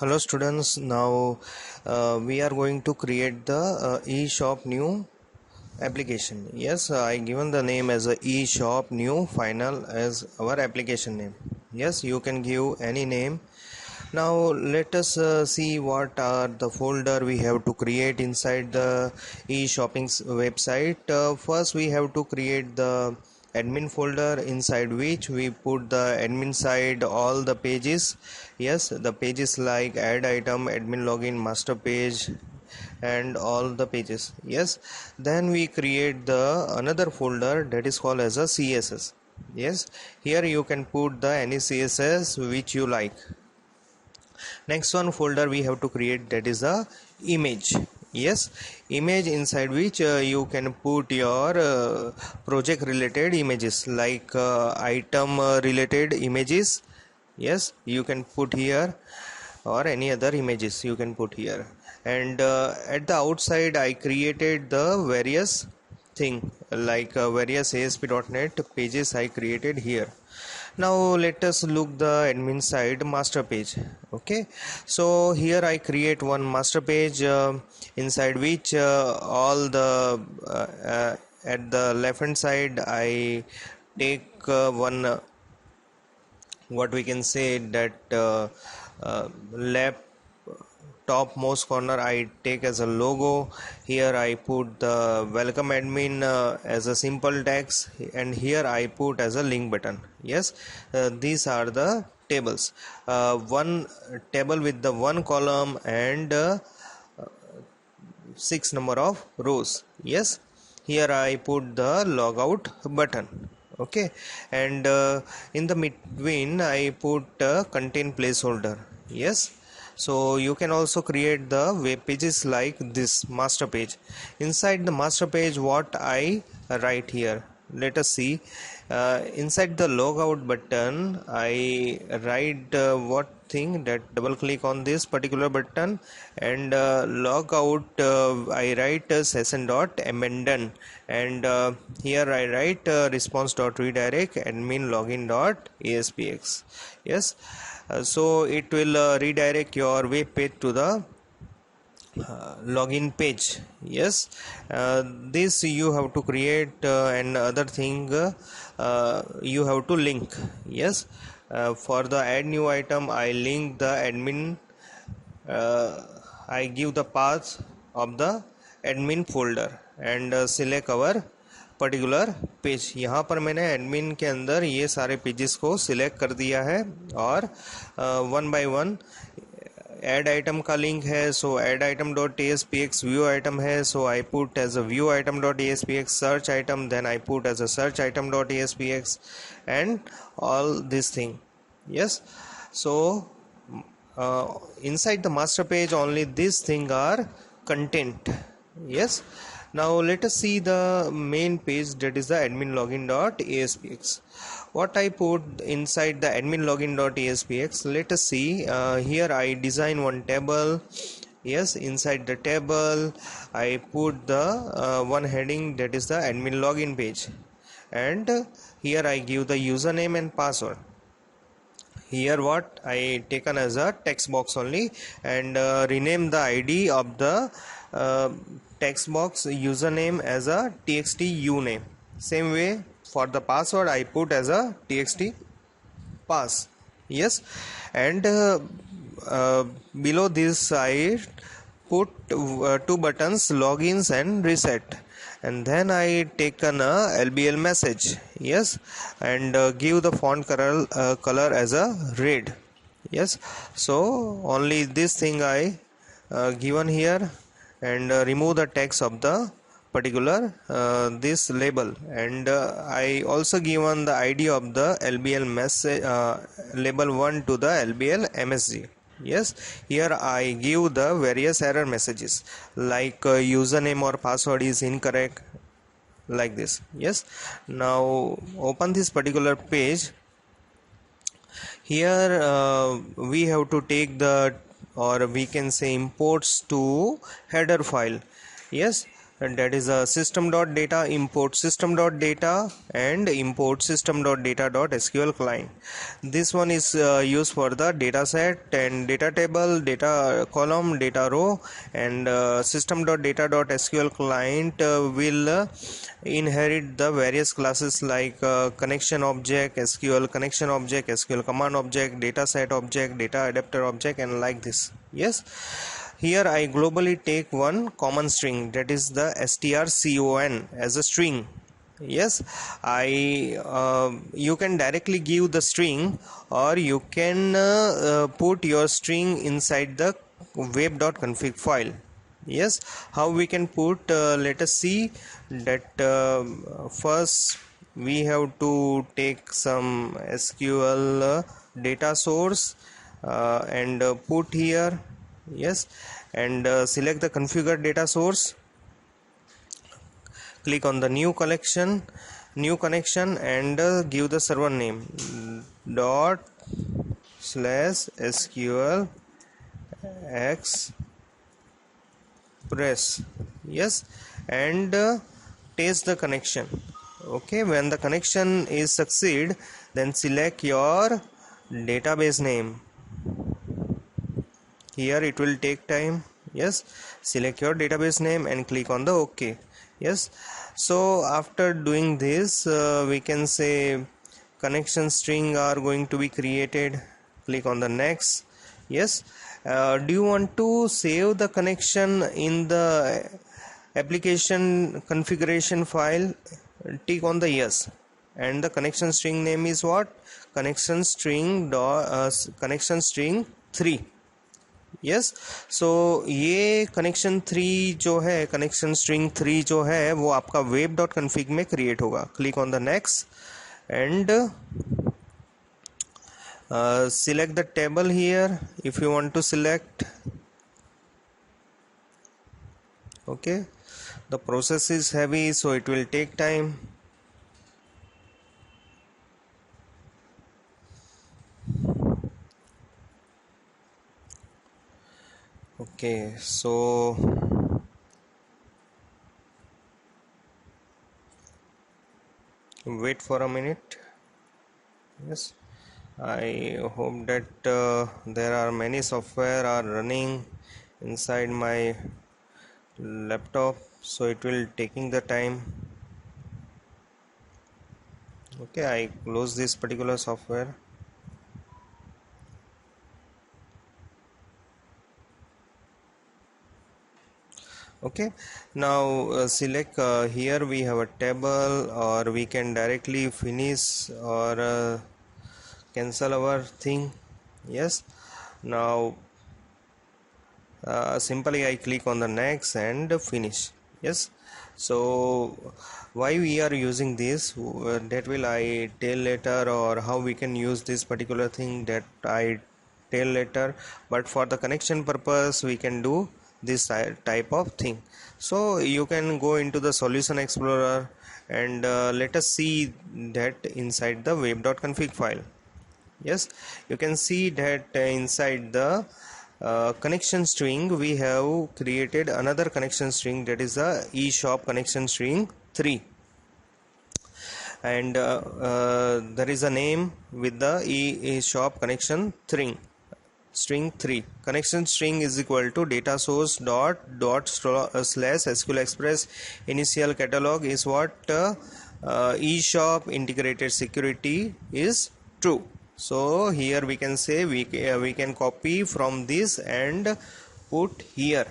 Hello students, now we are going to create the eShop new application. Yes, I given the name as a eShop new final as our application name. Yes, you can give any name. Now let us see what are the folder we have to create inside the eShopping's website. First we have to create the admin folder inside which we put the admin side all the pages. Yes, the pages like add item, admin login, master page and all the pages. Yes, then we create the another folder that is called as a CSS. Yes, here you can put the any CSS which you like. Next one folder we have to create, that is the image. Yes, image inside which you can put your project related images like item related images. Yes, you can put here, or any other images you can put here. And at the outside I created the various thing like various ASP.NET pages I created here. Now let us look the admin side master page. Okay, so here I create one master page inside which all the at the left hand side I take one what we can say that left topmost corner I take as a logo. Here I put the welcome admin as a simple text, and here I put as a link button. Yes, these are the tables, one table with the one column and 6 number of rows. Yes, here I put the logout button. Okay, and in the between I put a content placeholder. Yes, so you can also create the web pages like this master page. Inside the master page what I write here, let us see. Inside the logout button I write what thing, that double click on this particular button, and logout I write session.abandon, and here I write response.redirect admin login.aspx. Yes, so it will redirect your web page to the login page. Yes, this you have to create, and other thing you have to link. Yes, for the add new item I link the admin, I give the path of the admin folder and select our particular page. यहाँ पर मैंने admin के अंदर ये सारे pages को select कर दिया है, और one by one add item का लिंक है, so add item dot ASPX, view item है, so I put as a view item dot ASPX, search item, then I put as a search item dot ASPX, and all this thing. Yes, so inside the master page only this thing are content. Yes, now let us see the main page, that is the admin login.aspx. What I put inside the admin login.aspx, let us see. Here I design one table. Yes, inside the table I put the one heading, that is the admin login page, and here I give the username and password. Here what I taken as a text box only, and rename the ID of the text box username as a txt uname. Same way for the password I put as a txt pass. Yes, and below this I put two buttons, logins and reset, and then I taken a LBL message. Yes, and give the font color as a red. Yes, so only this thing I given here, and remove the text of the particular this label, and I also given the ID of the LBL message label 1 to the LBL MSG. Yes, here I give the various error messages like username or password is incorrect, like this. Yes, now open this particular page. Here we have to take the, or we can say imports to header file. Yes, and that is a system.data, import system.data, and import system.data.sql client. This one is used for the data set and data table, data column, data row, and system.data.sql client will inherit the various classes like connection object, SQL connection object, SQL command object, data set object, data adapter object, and like this. Yes, here I globally take one common string, that is the strcon as a string. Yes, you can directly give the string, or you can put your string inside the web.config file. Yes, how we can put, let us see that. First we have to take some SQL data source and put here. Yes, and select the configure data source, click on the new connection, and give the server name dot slash SQL express. Yes, and test the connection. Okay, when the connection is succeed, then select your database name. Here it will take time. Yes, select your database name and click on the OK. Yes, so after doing this, we can say connection string are going to be created. Click on the next. Yes, do you want to save the connection in the application configuration file? Tick on the yes, and the connection string name is what? Connection string 3. Yes, सो ये connection 3 जो है, connection string 3 जो है वो आपका web dot config में create होगा. Click on the next and select the table here if you want to select. Okay, the process is heavy, so it will take time. Okay, so wait for a minute. Yes, I hope that there are many software are running inside my laptop, so it will taking the time. Okay, I close this particular software. Okay, now select here we have a table, or we can directly finish or cancel our thing. Yes, now simply I click on the next and finish. Yes, so why we are using this, that will I tell later, or how we can use this particular thing, that I tell later, but for the connection purpose we can do this type of thing. So you can go into the solution explorer and let us see that inside the web.config file. Yes, you can see that inside the connection string we have created another connection string, that is a eShop connection string 3, and there is a name with the eShop connection string 3. Connection string is equal to data source dot slash SQL Express. Initial catalog is what? eShop integrated security is true. So here we can say we can copy from this and put here,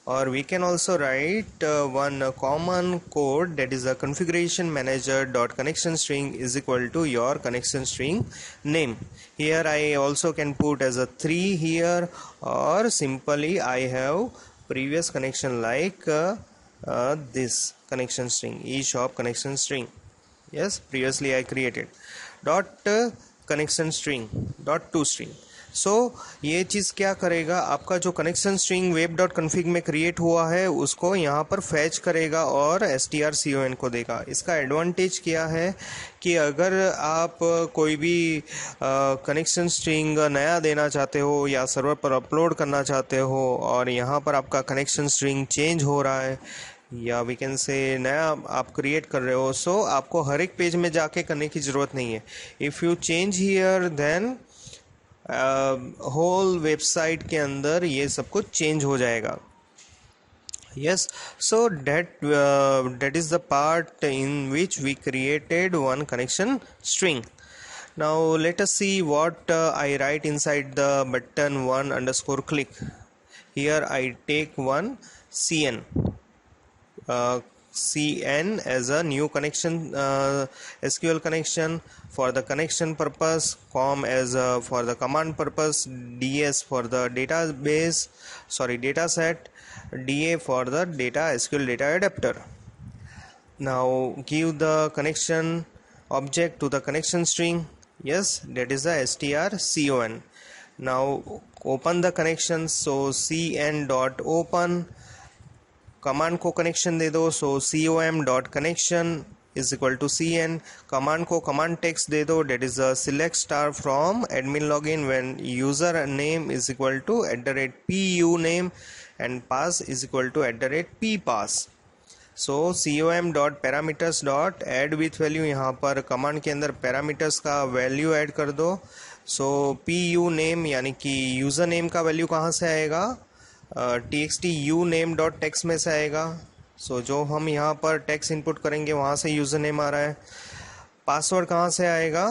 or we can also write one common code, that is a configuration manager dot connection string is equal to your connection string name. Here I also can put as a 3 here, or simply I have previous connection like this connection string, eShop connection string. Yes, previously I created dot connection string dot to string. सो ये चीज़ क्या करेगा, आपका जो connection string web dot config में create हुआ है उसको यहाँ पर फैच करेगा और strcon को देगा. इसका एडवांटेज क्या है कि अगर आप कोई भी कनेक्शन स्ट्रिंग नया देना चाहते हो या सर्वर पर अपलोड करना चाहते हो, और यहाँ पर आपका कनेक्शन स्ट्रिंग चेंज हो रहा है, या वी कैन से नया आप क्रिएट कर रहे हो, सो आपको हर एक पेज में जाके करने की ज़रूरत नहीं है. If you change here then whole website के अंदर ये सब कुछ चेंज हो जाएगा. Yes, so that is the part in which we created one connection string. Now let us see what I write inside the button one underscore click. Here I take one cn. Cn as a new connection, SQL connection for the connection purpose, com as for the command purpose, ds for the database, data set, da for the data SQL data adapter. Now give the connection object to the connection string. Yes, that is the strcon. Now open the connection, so cn dot open. Command को connection दे दो, so com dot connection is equal to cn. Command को command text दे दो, that is select star from admin login when user name is equal to @pu name and pass is equal to @ppass. So com dot parameters dot add with value, यहाँ पर command के अंदर parameters का value add कर दो. सो pu name यानी कि user name का वैल्यू कहाँ से आएगा, txt uname.text में से आएगा. सो जो हम यहाँ पर टेक्स्ट इनपुट करेंगे वहाँ से यूज़र नेम आ रहा है. पासवर्ड कहाँ से आएगा,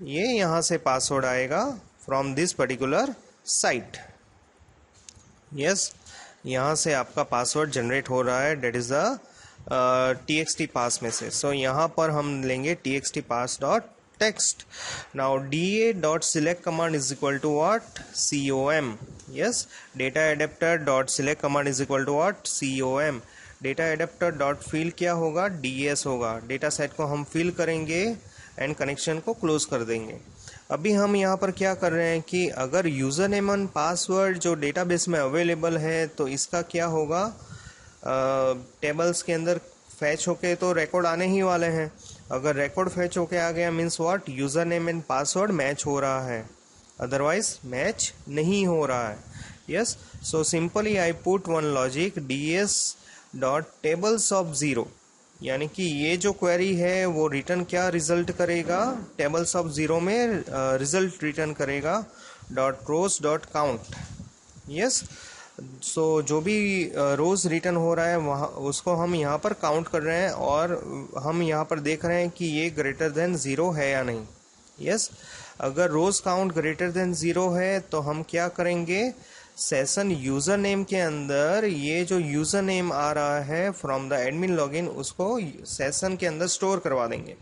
ये यहाँ से पासवर्ड आएगा from this particular site. Yes, यहाँ से आपका पासवर्ड जनरेट हो रहा है, that is the txt pass में से. सो यहाँ पर हम लेंगे txt pass dot text. Now da dot select command is equal to what, com. Yes, data adapter dot select command is equal to what, com. data adapter dot fill क्या होगा, ds होगा. Data set को हम fill करेंगे and connection को close कर देंगे. अभी हम यहाँ पर क्या कर रहे हैं कि अगर यूज़र नेम एंड पासवर्ड जो डेटाबेस में अवेलेबल है तो इसका क्या होगा, टेबल्स के अंदर फैच होके तो रिकॉर्ड आने ही वाले हैं. अगर रिकॉर्ड फैच होके आ गया means what, user name and password match हो रहा है, अदरवाइज मैच नहीं हो रहा है. Yes, so simply I put one logic ds dot tables of zero, यानी कि ये जो क्वेरी है वो रिटर्न क्या रिजल्ट करेगा, टेबल्स ऑफ ज़ीरो में रिजल्ट रिटर्न करेगा डॉट रोज डॉट काउंट. यस, सो जो भी रोज रिटर्न हो रहा है वहाँ उसको हम यहाँ पर काउंट कर रहे हैं और हम यहाँ पर देख रहे हैं कि ये ग्रेटर देन ज़ीरो है या नहीं. यस, अगर रोज काउंट ग्रेटर देन ज़ीरो है तो हम क्या करेंगे, सेशन यूज़र नेम के अंदर ये जो यूज़र नेम आ रहा है फ्रॉम द एडमिन लॉगिन उसको सेशन के अंदर स्टोर करवा देंगे.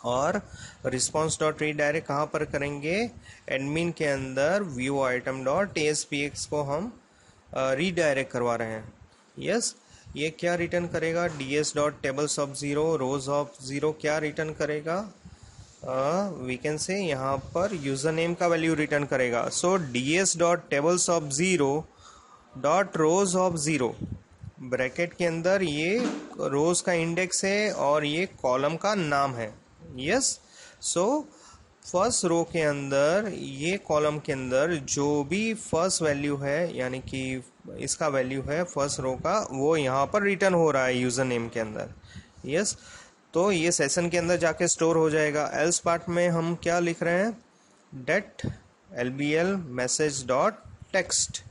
और रिस्पॉन्स डॉट रीडायरेक्ट कहाँ पर करेंगे, एडमिन के अंदर व्यू आइटम डॉट aspx को हम रीडायरेक्ट करवा रहे हैं. यस, ये क्या रिटर्न करेगा, ds dot tables of zero rose of zero क्या रिटर्न करेगा, वी कैन से यहाँ पर यूज़र नेम का वैल्यू रिटर्न करेगा. सो ds dot tables of zero dot rose of zero, bracket के अंदर ये रोज का इंडेक्स है और ये कॉलम का नाम है. यस, सो फर्स्ट रो के अंदर ये कॉलम के अंदर जो भी फर्स्ट वैल्यू है यानी कि इसका वैल्यू है फर्स्ट रो का वो यहाँ पर रिटर्न हो रहा है यूज़र नेम के अंदर. यस, तो ये सेशन के अंदर जाके स्टोर हो जाएगा. एल्स पार्ट में हम क्या लिख रहे हैं, that lbl message dot text.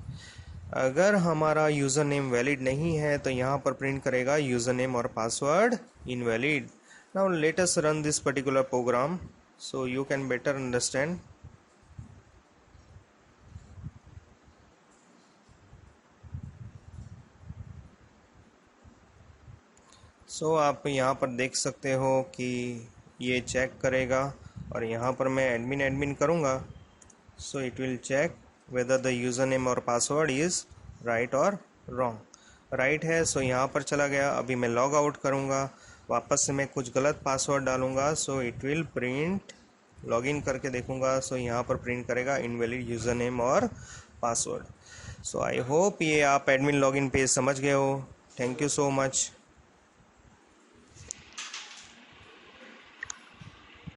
अगर हमारा यूज़र नेम वैलिड नहीं है तो यहाँ पर प्रिंट करेगा यूज़र नेम और password invalid. Now let us run this particular program so you can better understand. So आप यहाँ पर देख सकते हो कि ये चेक करेगा और यहाँ पर मैं एडमिन करूँगा. So it will check whether the username or password is right or wrong. Right है, सो यहाँ पर चला गया. अभी मैं लॉग आउट करूँगा, वापस से मैं कुछ गलत पासवर्ड डालूँगा, so it will print. Login करके देखूँगा, सो यहाँ पर प्रिंट करेगा इनवैलिड यूज़र नेम और पासवर्ड. सो आई होप ये आप एडमिन लॉगिन पेज समझ गए हो. Thank you so much.